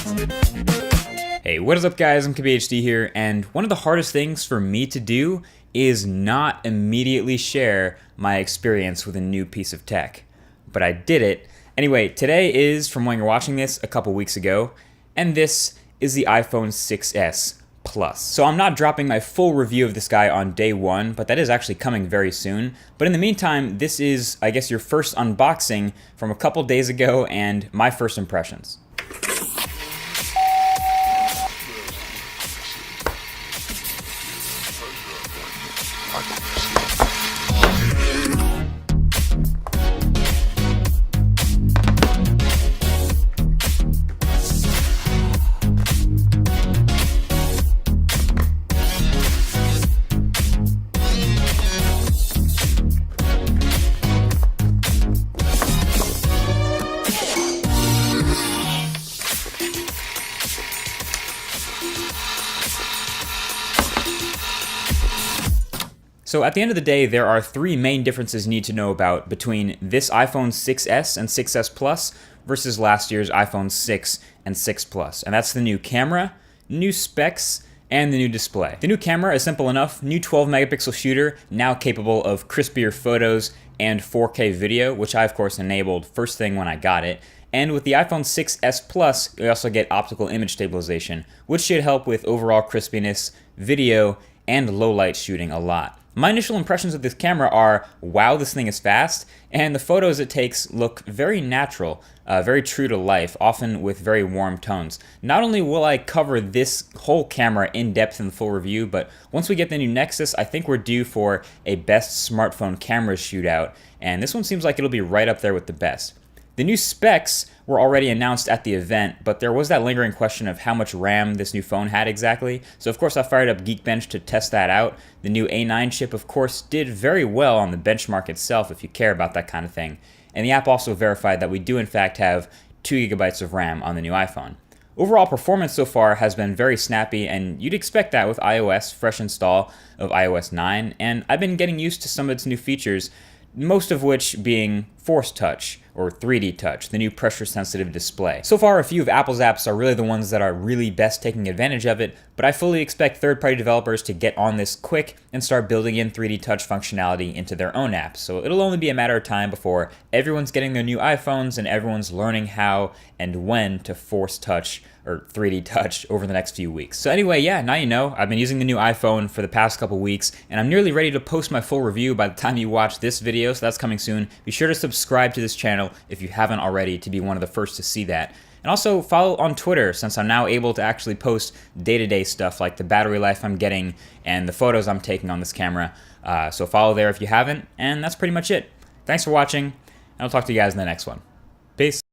Hey, what is up guys, I'm KBHD here, and one of the hardest things for me to do is not immediately share my experience with a new piece of tech. But I did it. Anyway, today is, from when you're watching this, a couple weeks ago, and this is the iPhone 6s Plus. So I'm not dropping my full review of this guy on day one, but that is actually coming very soon. But in the meantime, this is, I guess, your first unboxing from a couple days ago and my first impressions. So at the end of the day, there are three main differences you need to know about between this iPhone 6s and 6s Plus versus last year's iPhone 6 and 6 Plus. And that's the new camera, new specs, and the new display. The new camera is simple enough. New 12 megapixel shooter, now capable of crispier photos and 4K video, which I of course enabled first thing when I got it. And with the iPhone 6s Plus, you also get optical image stabilization, which should help with overall crispiness, video, and low light shooting a lot. My initial impressions of this camera are, wow, this thing is fast, and the photos it takes look very natural, very true to life, often with very warm tones. Not only will I cover this whole camera in depth in the full review, but once we get the new Nexus, I think we're due for a best smartphone cameras shootout, and this one seems like it'll be right up there with the best. The new specs were already announced at the event, but there was that lingering question of how much RAM this new phone had exactly. So of course I fired up Geekbench to test that out. The new A9 chip of course did very well on the benchmark itself if you care about that kind of thing. And the app also verified that we do in fact have 2 GB of RAM on the new iPhone. Overall performance so far has been very snappy, and you'd expect that with iOS, fresh install of iOS 9, and I've been getting used to some of its new features, most of which being Force Touch, or 3D Touch, the new pressure-sensitive display. So far, a few of Apple's apps are really the ones that are really best taking advantage of it, but I fully expect third-party developers to get on this quick and start building in 3D Touch functionality into their own apps. So it'll only be a matter of time before everyone's getting their new iPhones and everyone's learning how and when to Force Touch or 3D Touch over the next few weeks. So anyway, yeah, now you know. I've been using the new iPhone for the past couple weeks, and I'm nearly ready to post my full review by the time you watch this video, so that's coming soon. Be sure to subscribe to this channel if you haven't already to be one of the first to see that. And also follow on Twitter, since I'm now able to actually post day-to-day stuff like the battery life I'm getting and the photos I'm taking on this camera. So follow there if you haven't, and that's pretty much it. Thanks for watching, and I'll talk to you guys in the next one. Peace.